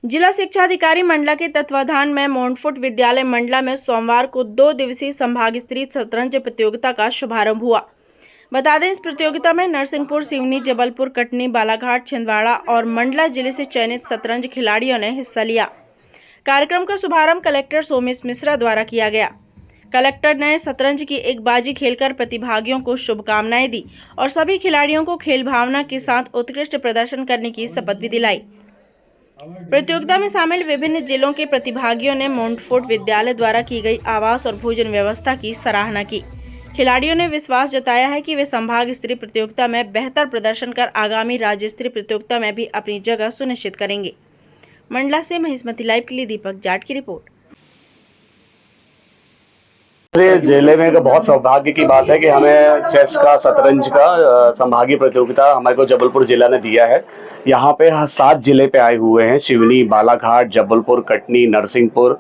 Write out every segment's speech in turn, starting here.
जिला शिक्षा अधिकारी मंडला के तत्वाधान में मोंटफोर्ट विद्यालय मंडला में सोमवार को 2 दिवसीय संभाग स्तरीय शतरंज प्रतियोगिता का शुभारंभ हुआ। बता दें, इस प्रतियोगिता में नरसिंहपुर, सिवनी, जबलपुर, कटनी, बालाघाट, छिंदवाड़ा और मंडला जिले से चयनित शतरंज खिलाड़ियों ने हिस्सा लिया। कार्यक्रम का शुभारंभ कलेक्टर सोमेश मिश्रा द्वारा किया गया। कलेक्टर ने शतरंज की एक बाजी खेलकर प्रतिभागियों को शुभकामनाएं दी और सभी खिलाड़ियों को खेल भावना के साथ उत्कृष्ट प्रदर्शन करने की शपथ भी दिलाई। प्रतियोगिता में शामिल विभिन्न जिलों के प्रतिभागियों ने मोंटफोर्ट विद्यालय द्वारा की गई आवास और भोजन व्यवस्था की सराहना की। खिलाड़ियों ने विश्वास जताया है कि वे संभाग स्तरीय प्रतियोगिता में बेहतर प्रदर्शन कर आगामी राज्य स्तरीय प्रतियोगिता में भी अपनी जगह सुनिश्चित करेंगे। मंडला से महिष्मती लाइव के लिए दीपक जाट की रिपोर्ट। जिले में तो बहुत सौभाग्य की बात है कि हमें चेस का, शतरंज का संभागीय प्रतियोगिता हमारे को जबलपुर जिला ने दिया है। यहाँ पे 7 जिले पे आए हुए हैं, सिवनी, बालाघाट, जबलपुर, कटनी, नरसिंहपुर,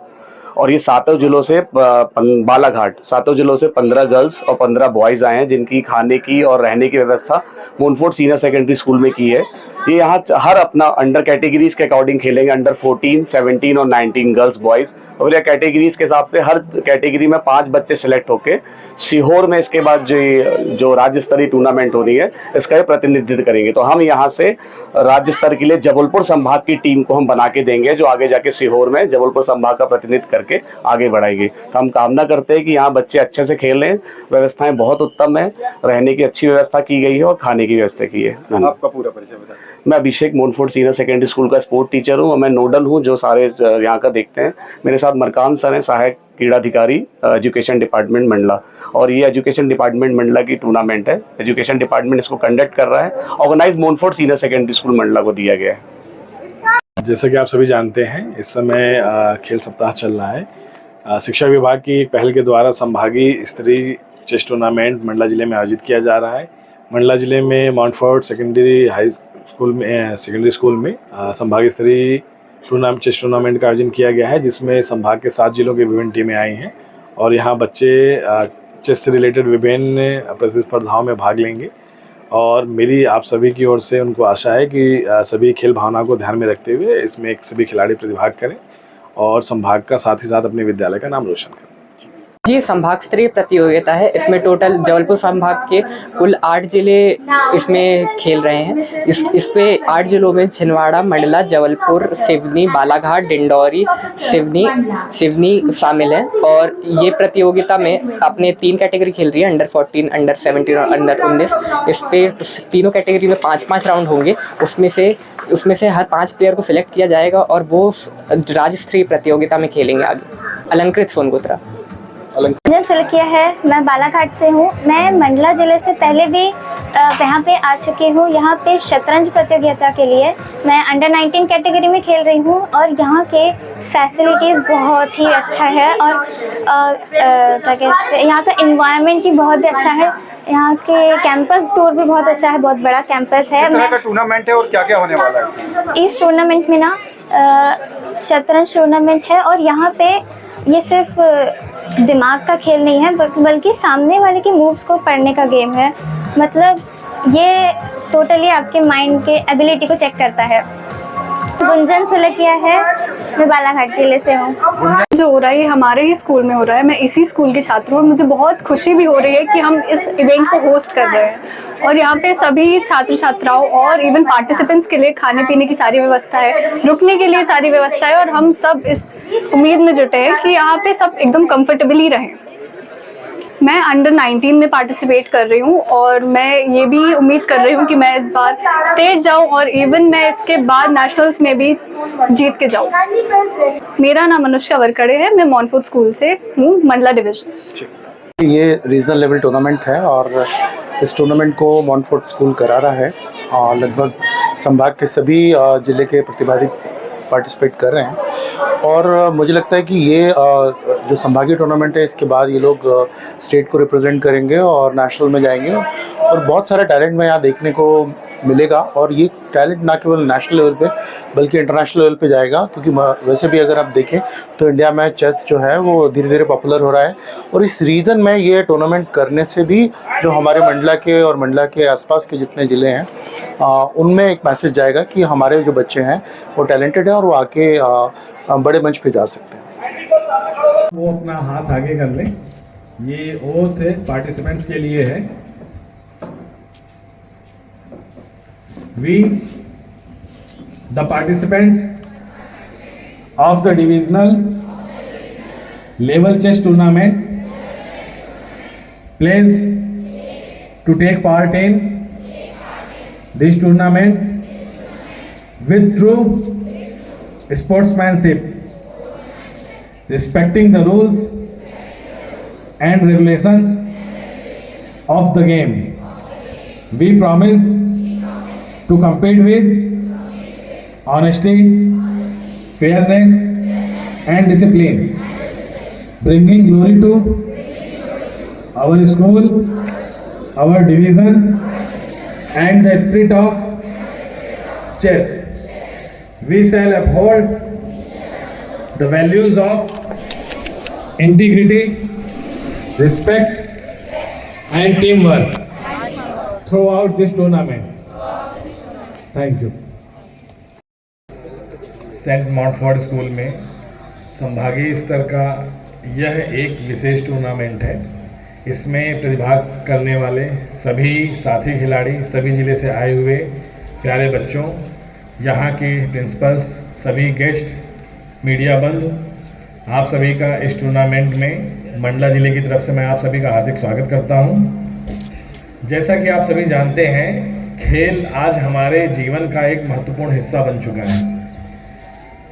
और ये सातों जिलों से बालाघाट, सातों जिलों से 15 गर्ल्स और 15 बॉयज़ आए हैं, जिनकी खाने की और रहने की व्यवस्था मोंटफोर्ट सीनियर सेकेंडरी स्कूल में की है। ये यहाँ हर अपना अंडर कैटेगरीज के अकॉर्डिंग खेलेंगे, अंडर 14, 17 और 19 गर्ल्स बॉयज़, और ये कैटेगरीज के हिसाब से हर कैटेगरी में 5 बच्चे सिलेक्ट होके सीहोर में इसके बाद जो राज्य स्तरीय टूर्नामेंट हो रही है इसका प्रतिनिधित्व करेंगे। तो हम यहाँ से राज्य स्तर के लिए जबलपुर संभाग की टीम को हम बना के देंगे, जो आगे जाके सीहोर में जबलपुर संभाग का प्रतिनिधित्व करके आगे बढ़ाएगी। तो हम कामना करते हैं कि यहाँ बच्चे अच्छे से खेल लें, व्यवस्थाएं बहुत उत्तम है, रहने की अच्छी व्यवस्था की गई है और खाने की व्यवस्था की है। आपका पूरा परिचय बताएं। मैं अभिषेक, मोंटफोर्ट सीनियर सेकेंडरी स्कूल का स्पोर्ट टीचर हूँ और मैं नोडल हूँ जो सारे यहाँ का देखते हैं। मेरे साथ मरकान सर हैं, सहायक क्रीड़ाधिकारी एजुकेशन डिपार्टमेंट मंडला, और ये एजुकेशन डिपार्टमेंट मंडला की टूर्नामेंट है। एजुकेशन डिपार्टमेंट इसको कंडक्ट कर रहा है, organise Montfort senior secondary school Mandla को दिया गया है। जैसा कि आप सभी जानते हैं, इस समय खेल सप्ताह चल रहा है। शिक्षा विभाग की पहल के द्वारा संभागीय स्तरीय चेस टूर्नामेंट मंडला जिले में आयोजित किया जा रहा है। मंडला जिले में मोंटफोर्ट सेकेंडरी स्कूल में संभागीय स्तरीय चेस टूर्नामेंट का आयोजन किया गया है, जिसमें संभाग के 7 जिलों की विभिन्न टीमें आई हैं और यहाँ बच्चे चेस से रिलेटेड विभिन्न प्रतिस्पर्धाओं में भाग लेंगे। और मेरी आप सभी की ओर से उनको आशा है कि सभी खेल भावना को ध्यान में रखते हुए इसमें सभी खिलाड़ी प्रतिभाग करें और संभाग का साथ ही साथ अपने विद्यालय का नाम रोशन करें। जी, संभाग स्तरीय प्रतियोगिता है। इसमें टोटल जबलपुर संभाग के कुल 8 जिले इसमें खेल रहे हैं। इस पे 8 जिलों में छिंदवाड़ा, मंडला, जबलपुर, सिवनी, बालाघाट, डिंडौरी, सिवनी शामिल है। और ये प्रतियोगिता में अपने 3 कैटेगरी खेल रही है, अंडर 14, अंडर 17 और अंडर 19। इस पे तीनों कैटेगरी में 5-5 राउंड होंगे। उसमें से हर 5 प्लेयर को सिलेक्ट किया जाएगा और वो राज्य स्तरीय प्रतियोगिता में खेलेंगे आगे। अलंकृत सोनगुत्रा सिलकिया है, मैं बालाघाट से हूँ। मैं मंडला जिले से पहले भी यहाँ पे आ चुकी हूँ। यहाँ पे शतरंज प्रतियोगिता के लिए मैं अंडर 19 कैटेगरी में खेल रही हूँ और यहाँ के फैसिलिटीज़ बहुत ही अच्छा है और यहाँ का इन्वायरमेंट भी बहुत ही अच्छा है। यहाँ के कैंपस टूर भी बहुत अच्छा है, बहुत बड़ा कैंपस है। किस तरह का टूर्नामेंट है और क्या क्या होने वाला है इस टूर्नामेंट में? ना शतरंज टूर्नामेंट है और यहाँ पे ये सिर्फ दिमाग का खेल नहीं है बल्कि सामने वाले के मूव्स को पढ़ने का गेम है। मतलब ये टोटली आपके माइंड के एबिलिटी को चेक करता है। गुंजन सुलकिया है, मैं बालाघाट जिले से हूँ। जो हो रहा है ये हमारे ही स्कूल में हो रहा है। मैं इसी स्कूल की छात्र हूँ और मुझे बहुत खुशी भी हो रही है कि हम इस इवेंट को होस्ट कर रहे हैं और यहाँ पे सभी छात्र छात्राओं और इवन पार्टिसिपेंट्स के लिए खाने पीने की सारी व्यवस्था है, रुकने के लिए सारी व्यवस्था है और हम सब इस उम्मीद में जुटे हैं कि यहाँ पे सब एकदम कंफर्टेबली रहें। मैं अंडर 19 में पार्टिसिपेट कर रही हूँ और मैं ये भी उम्मीद कर रही हूँ कि मैं इस बार स्टेट जाऊँ और इवन मैं इसके बाद नेशनल्स में भी जीत के जाऊँ। मेरा नाम अनुष्का वरकड़े है, मैं मोंटफोर्ट स्कूल से हूँ, मंडला डिवीजन। ये रीजनल लेवल टूर्नामेंट है और इस टूर्नामेंट को मोंटफोर्ट स्कूल करा रहा है और लगभग संभाग के सभी जिले के प्रतिभागी पार्टिसिपेट कर रहे हैं। और मुझे लगता है कि ये जो संभागीय टूर्नामेंट है इसके बाद ये लोग स्टेट को रिप्रेजेंट करेंगे और नेशनल में जाएंगे और बहुत सारा टैलेंट मैं यहाँ देखने को मिलेगा और ये टैलेंट ना केवल नेशनल लेवल पे बल्कि इंटरनेशनल लेवल पे जाएगा, क्योंकि वैसे भी अगर आप देखें तो इंडिया में चेस जो है वो धीरे धीरे पॉपुलर हो रहा है। और इस रीज़न में ये टूर्नामेंट करने से भी जो हमारे मंडला के और मंडला के आसपास के जितने ज़िले हैं उनमें एक मैसेज जाएगा कि हमारे जो बच्चे हैं वो टैलेंटेड हैं और वो आके बड़े मंच पे जा सकते हैं। वो अपना हाथ आगे कर लें। ये ओथ पार्टिसिपेंट्स के लिए है। We, the participants of the divisional level chess tournament, pledge to take part in this tournament with true sportsmanship, respecting the rules and regulations of the game. We promise to compete with honesty, fairness and discipline, bringing glory to our school, our division and the spirit of chess. We shall uphold the values of integrity, respect and teamwork throughout this tournament. Thank you. Saint Montfort school में संभागीय स्तर का यह एक विशेष tournament है। इसमें प्रतिभाग करने वाले सभी साथी खिलाड़ी, सभी ज़िले से आए हुए प्यारे बच्चों, यहाँ के प्रिंसिपल्स, सभी गेस्ट, मीडिया बंधु, आप सभी का इस टूर्नामेंट में मंडला ज़िले की तरफ से मैं आप सभी का हार्दिक स्वागत करता हूँ। जैसा कि आप सभी जानते हैं, खेल आज हमारे जीवन का एक महत्वपूर्ण हिस्सा बन चुका है।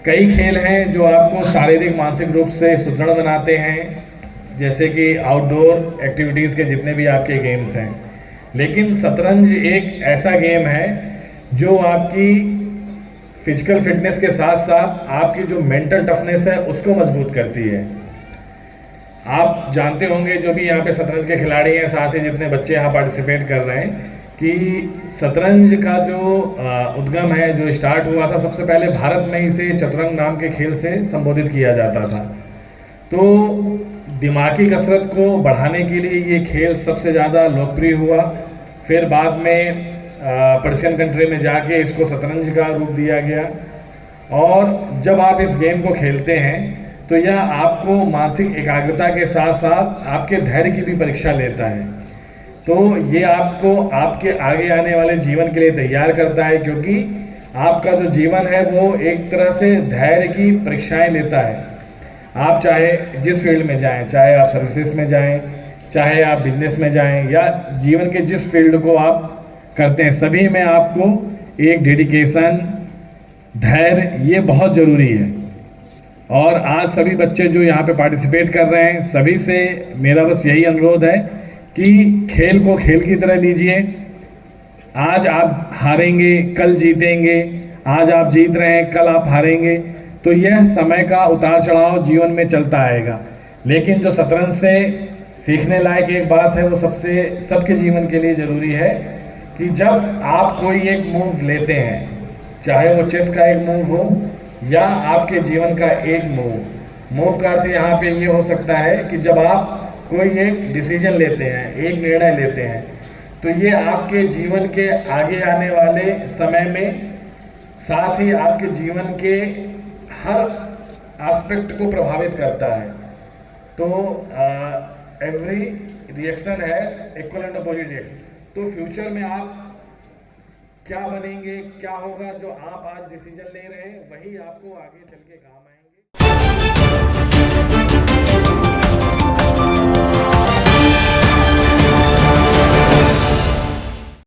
कई खेल हैं जो आपको शारीरिक मानसिक रूप से सुदृढ़ बनाते हैं, जैसे कि आउटडोर एक्टिविटीज़ के जितने भी आपके गेम्स हैं। लेकिन शतरंज एक ऐसा गेम है जो आपकी फिजिकल फिटनेस के साथ साथ आपकी जो मेंटल टफनेस है उसको मजबूत करती है। आप जानते होंगे, जो भी यहाँ पे शतरंज के खिलाड़ी हैं, साथ ही जितने बच्चे यहाँ पार्टिसिपेट कर रहे हैं, कि शतरंज का जो उद्गम है, जो स्टार्ट हुआ था, सबसे पहले भारत में इसे चतुरंग नाम के खेल से संबोधित किया जाता था। तो दिमागी कसरत को बढ़ाने के लिए ये खेल सबसे ज़्यादा लोकप्रिय हुआ। फिर बाद में पर्शियन कंट्री में जाके इसको शतरंज का रूप दिया गया। और जब आप इस गेम को खेलते हैं तो यह आपको मानसिक एकाग्रता के साथ साथ आपके धैर्य की भी परीक्षा लेता है। तो ये आपको आपके आगे आने वाले जीवन के लिए तैयार करता है, क्योंकि आपका जो जीवन है वो एक तरह से धैर्य की परीक्षाएं लेता है। आप चाहे जिस फील्ड में जाएं, चाहे आप सर्विसेज में जाएं, चाहे आप बिजनेस में जाएं, या जीवन के जिस फील्ड को आप करते हैं, सभी में आपको एक डेडिकेशन, धैर्य, ये बहुत ज़रूरी है। और आज सभी बच्चे जो यहाँ पे पार्टिसिपेट कर रहे हैं, सभी से मेरा बस यही अनुरोध है कि खेल को खेल की तरह लीजिए। आज आप हारेंगे, कल जीतेंगे। आज आप जीत रहे हैं, कल आप हारेंगे। तो यह समय का उतार चढ़ाव जीवन में चलता आएगा। लेकिन जो शतरंज से सीखने लायक एक बात है, वो सबके जीवन के लिए ज़रूरी है कि जब आप कोई एक मूव लेते हैं, चाहे वो चेस का एक मूव हो या आपके जीवन का एक मूव का अर्थ यहाँ पे ये हो सकता है कि जब आप कोई एक डिसीजन लेते हैं, एक निर्णय लेते हैं, तो ये आपके जीवन के आगे आने वाले समय में, साथ ही आपके जीवन के हर एस्पेक्ट को प्रभावित करता है। तो every reaction has equal and opposite reaction. तो फ्यूचर में आप क्या बनेंगे, क्या होगा, जो आप आज डिसीजन ले रहे हैं, वही आपको आगे चल के काम आएंगे।